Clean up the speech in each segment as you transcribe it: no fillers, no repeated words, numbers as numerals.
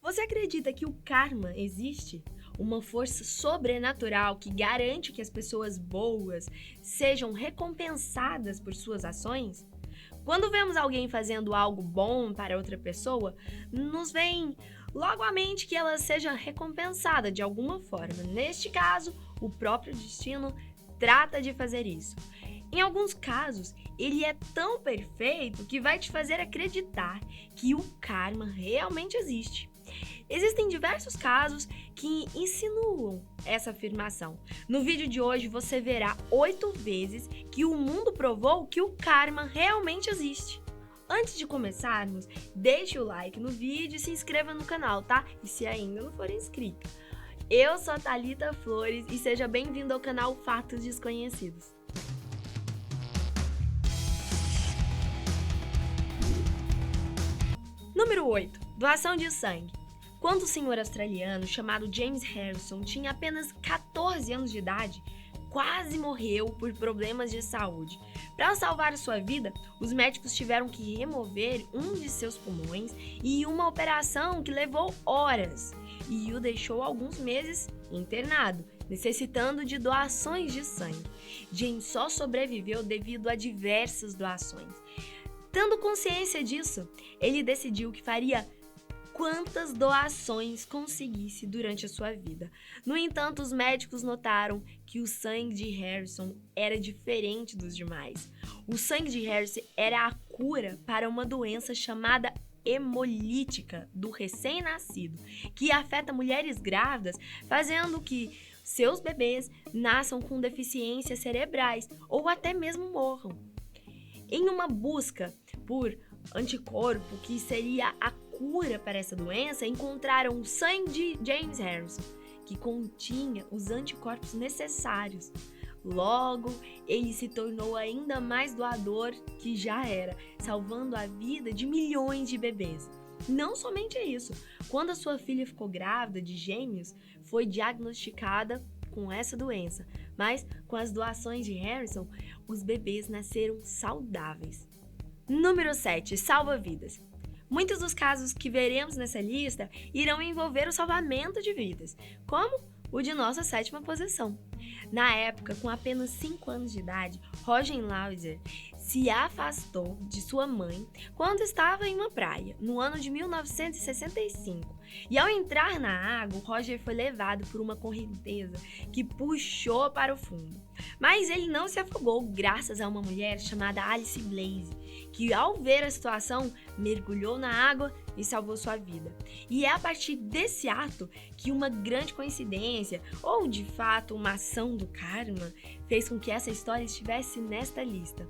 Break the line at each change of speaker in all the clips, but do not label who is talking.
Você acredita que o karma existe? Uma força sobrenatural que garante que as pessoas boas sejam recompensadas por suas ações? Quando vemos alguém fazendo algo bom para outra pessoa, nos vem logo à mente que ela seja recompensada de alguma forma. Neste caso, o próprio destino trata de fazer isso. Em alguns casos, ele é tão perfeito que vai te fazer acreditar que o karma realmente existe. Existem diversos casos que insinuam essa afirmação. No vídeo de hoje você verá 8 vezes que o mundo provou que o karma realmente existe. Antes de começarmos, deixe o like no vídeo e se inscreva no canal, tá? E se ainda não for inscrito. Eu sou a Thalita Flores e seja bem-vindo ao canal Fatos Desconhecidos. Número 8. Doação de sangue. Quando o senhor australiano chamado James Harrison tinha apenas 14 anos de idade, quase morreu por problemas de saúde. Para salvar sua vida, os médicos tiveram que remover um de seus pulmões e uma operação que levou horas e o deixou alguns meses internado, necessitando de doações de sangue. James só sobreviveu devido a diversas doações. Tendo consciência disso, ele decidiu que faria quantas doações conseguisse durante a sua vida. No entanto, os médicos notaram que o sangue de Harrison era diferente dos demais. O sangue de Harrison era a cura para uma doença chamada hemolítica do recém-nascido, que afeta mulheres grávidas, fazendo que seus bebês nasçam com deficiências cerebrais ou até mesmo morram. Em uma busca por anticorpo, que seria a cura para essa doença, encontraram o sangue de James Harrison, que continha os anticorpos necessários. Logo, ele se tornou ainda mais doador que já era, salvando a vida de milhões de bebês. Não somente isso, quando a sua filha ficou grávida de gêmeos, foi diagnosticada com essa doença, mas com as doações de Harrison, os bebês nasceram saudáveis. Número 7. Salva-vidas. Muitos dos casos que veremos nessa lista irão envolver o salvamento de vidas, como o de nossa 7ª posição. Na época, com apenas 5 anos de idade, Roger Lauser se afastou de sua mãe quando estava em uma praia, no ano de 1965. E ao entrar na água, Roger foi levado por uma correnteza que puxou para o fundo. Mas ele não se afogou graças a uma mulher chamada Alice Blaze, que ao ver a situação, mergulhou na água e salvou sua vida. E é a partir desse ato que uma grande coincidência, ou de fato uma ação do karma, fez com que essa história estivesse nesta lista.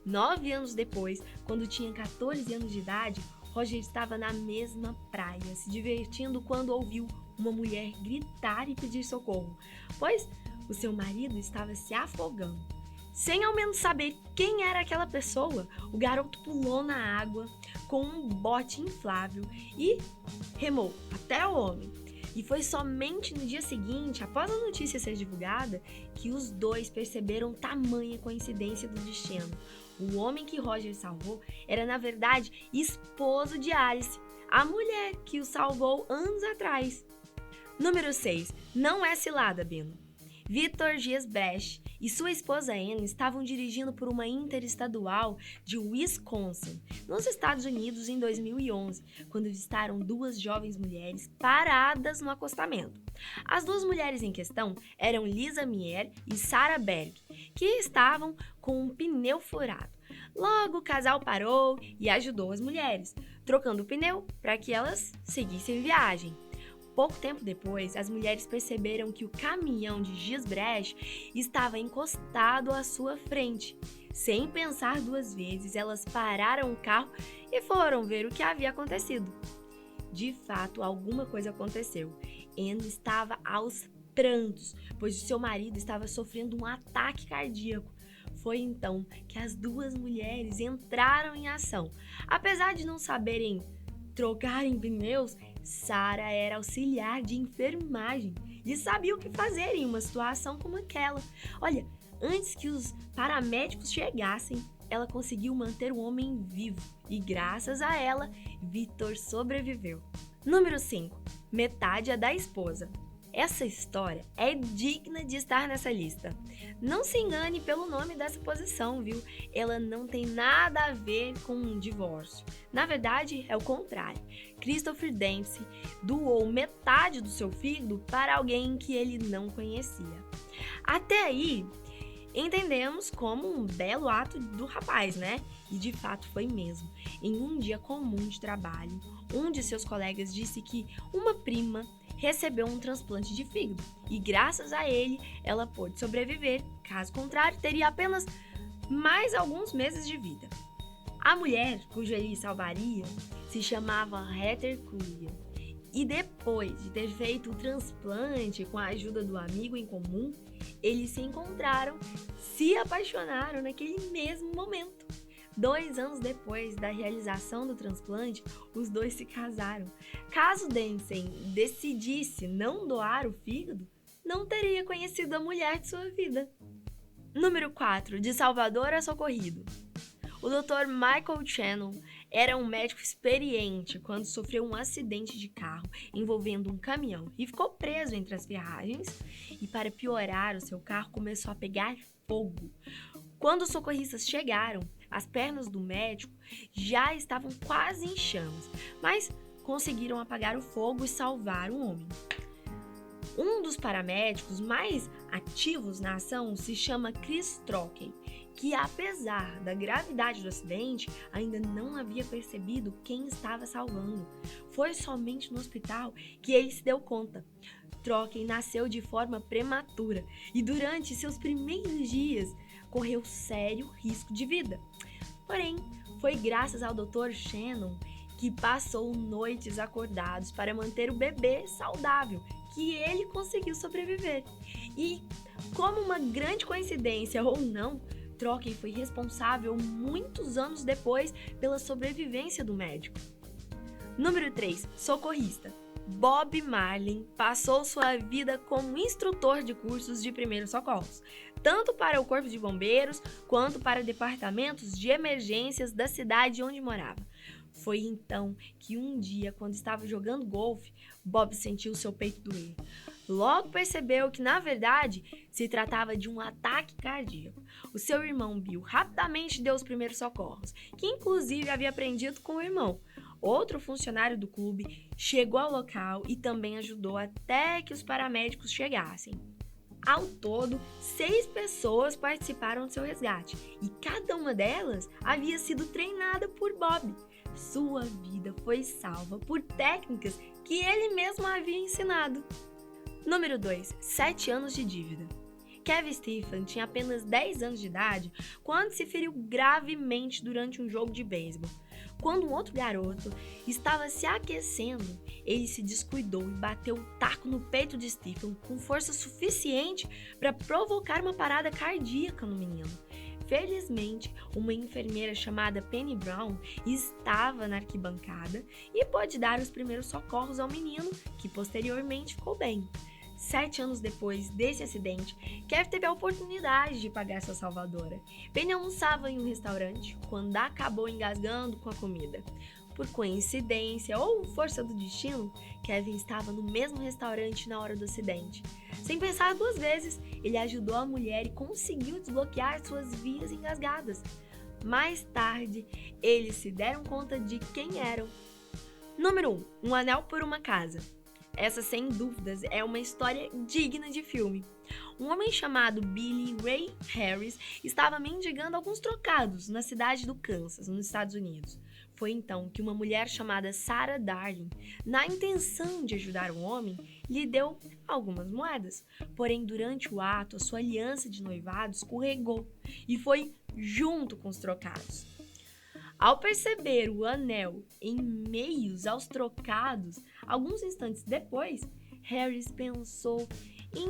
9 anos depois, quando tinha 14 anos de idade, Roger estava na mesma praia, se divertindo quando ouviu uma mulher gritar e pedir socorro, pois o seu marido estava se afogando. Sem ao menos saber quem era aquela pessoa, o garoto pulou na água com um bote inflável e remou até o homem. E foi somente no dia seguinte, após a notícia ser divulgada, que os dois perceberam tamanha coincidência do destino. O homem que Roger salvou era, na verdade, esposo de Alice, a mulher que o salvou anos atrás. Número 6. Não é cilada, Bino. Victor Giesbrecht e sua esposa Anne estavam dirigindo por uma interestadual de Wisconsin, nos Estados Unidos, em 2011, quando avistaram 2 jovens mulheres paradas no acostamento. As 2 mulheres em questão eram Lisa Mier e Sarah Berg, que estavam com um pneu furado. Logo, o casal parou e ajudou as mulheres, trocando o pneu para que elas seguissem viagem. Pouco tempo depois, as mulheres perceberam que o caminhão de Giesbrecht estava encostado à sua frente. Sem pensar 2 vezes, elas pararam o carro e foram ver o que havia acontecido. De fato, alguma coisa aconteceu. Anne estava aos prantos, pois o seu marido estava sofrendo um ataque cardíaco. Foi então que as 2 mulheres entraram em ação. Apesar de não saberem trocar em pneus, Sarah era auxiliar de enfermagem e sabia o que fazer em uma situação como aquela. Olha, antes que os paramédicos chegassem, ela conseguiu manter o homem vivo e, graças a ela, Victor sobreviveu. Número 5. Metade é da esposa. Essa história é digna de estar nessa lista. Não se engane pelo nome dessa posição, viu? Ela não tem nada a ver com um divórcio. Na verdade, é o contrário. Christopher Dempsey doou metade do seu fígado para alguém que ele não conhecia. Até aí, entendemos como um belo ato do rapaz, né? E de fato foi mesmo. Em um dia comum de trabalho, um de seus colegas disse que uma prima recebeu um transplante de fígado e graças a ele ela pôde sobreviver, caso contrário teria apenas mais alguns meses de vida. A mulher cujo ele salvaria se chamava Heather Culligan e depois de ter feito o transplante com a ajuda do amigo em comum, eles se encontraram, se apaixonaram naquele mesmo momento. 2 anos depois da realização do transplante, os dois se casaram. Caso Dempsey decidisse não doar o fígado, não teria conhecido a mulher de sua vida. Número 4. De Salvador a Socorrido. O Dr. Michael Shannon era um médico experiente quando sofreu um acidente de carro envolvendo um caminhão e ficou preso entre as ferragens e, para piorar, o seu carro começou a pegar fogo. Quando os socorristas chegaram, as pernas do médico já estavam quase em chamas, mas conseguiram apagar o fogo e salvar o homem. Um dos paramédicos mais ativos na ação se chama Chris Trockley, que apesar da gravidade do acidente, ainda não havia percebido quem estava salvando. Foi somente no hospital que ele se deu conta. Trockley nasceu de forma prematura e durante seus primeiros dias correu sério risco de vida. Porém, foi graças ao Dr. Shannon que passou noites acordados para manter o bebê saudável, que ele conseguiu sobreviver. E, como uma grande coincidência ou não, Trockley foi responsável muitos anos depois pela sobrevivência do médico. Número 3. Socorrista. Bob Marlin passou sua vida como instrutor de cursos de primeiros socorros, tanto para o Corpo de Bombeiros quanto para departamentos de emergências da cidade onde morava. Foi então que um dia, quando estava jogando golfe, Bob sentiu seu peito doer. Logo percebeu que, na verdade, se tratava de um ataque cardíaco. O seu irmão Bill rapidamente deu os primeiros socorros, que inclusive havia aprendido com o irmão. Outro funcionário do clube chegou ao local e também ajudou até que os paramédicos chegassem. Ao todo, 6 pessoas participaram do seu resgate e cada uma delas havia sido treinada por Bob. Sua vida foi salva por técnicas que ele mesmo havia ensinado. Número 2. 7 anos de dívida. Kevin Stephan tinha apenas 10 anos de idade quando se feriu gravemente durante um jogo de beisebol. Quando um outro garoto estava se aquecendo, ele se descuidou e bateu o taco no peito de Stephan com força suficiente para provocar uma parada cardíaca no menino. Felizmente, uma enfermeira chamada Penny Brown estava na arquibancada e pôde dar os primeiros socorros ao menino, que posteriormente ficou bem. 7 anos depois desse acidente, Kev teve a oportunidade de pagar sua salvadora. Penny almoçava em um restaurante quando acabou engasgando com a comida. Por coincidência ou força do destino, Kevin estava no mesmo restaurante na hora do acidente. Sem pensar 2 vezes, ele ajudou a mulher e conseguiu desbloquear suas vias engasgadas. Mais tarde, eles se deram conta de quem eram. Número 1. Um anel por uma casa. Essa, sem dúvidas, é uma história digna de filme. Um homem chamado Billy Ray Harris estava mendigando alguns trocados na cidade do Kansas, nos Estados Unidos. Foi então que uma mulher chamada Sarah Darling, na intenção de ajudar o homem, lhe deu algumas moedas. Porém, durante o ato, a sua aliança de noivado escorregou e foi junto com os trocados. Ao perceber o anel em meios aos trocados, alguns instantes depois, Harris pensou em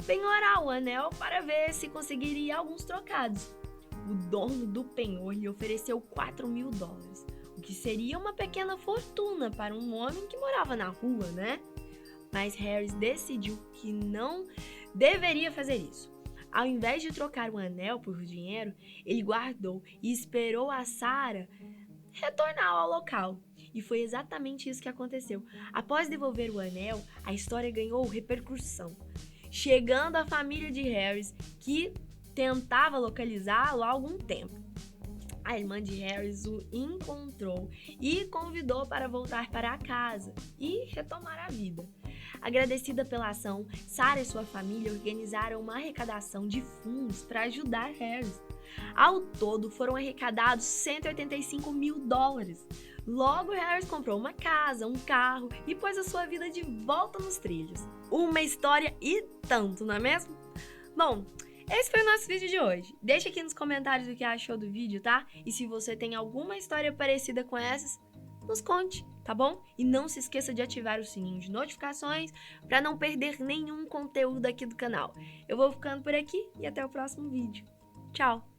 penhorar o anel para ver se conseguiria alguns trocados. O dono do penhor lhe ofereceu $4.000, o que seria uma pequena fortuna para um homem que morava na rua, né? Mas Harris decidiu que não deveria fazer isso. Ao invés de trocar o anel por dinheiro, ele guardou e esperou a Sarah retornar ao local. E foi exatamente isso que aconteceu. Após devolver o anel, a história ganhou repercussão, chegando à família de Harris, que tentava localizá-lo há algum tempo. A irmã de Harris o encontrou e convidou para voltar para a casa e retomar a vida. Agradecida pela ação, Sarah e sua família organizaram uma arrecadação de fundos para ajudar Harris. Ao todo, foram arrecadados US$185 mil. Logo, Harris comprou uma casa, um carro e pôs a sua vida de volta nos trilhos. Uma história e tanto, não é mesmo? Bom, esse foi o nosso vídeo de hoje. Deixa aqui nos comentários o que achou do vídeo, tá? E se você tem alguma história parecida com essas, nos conte, tá bom? E não se esqueça de ativar o sininho de notificações para não perder nenhum conteúdo aqui do canal. Eu vou ficando por aqui e até o próximo vídeo. Tchau!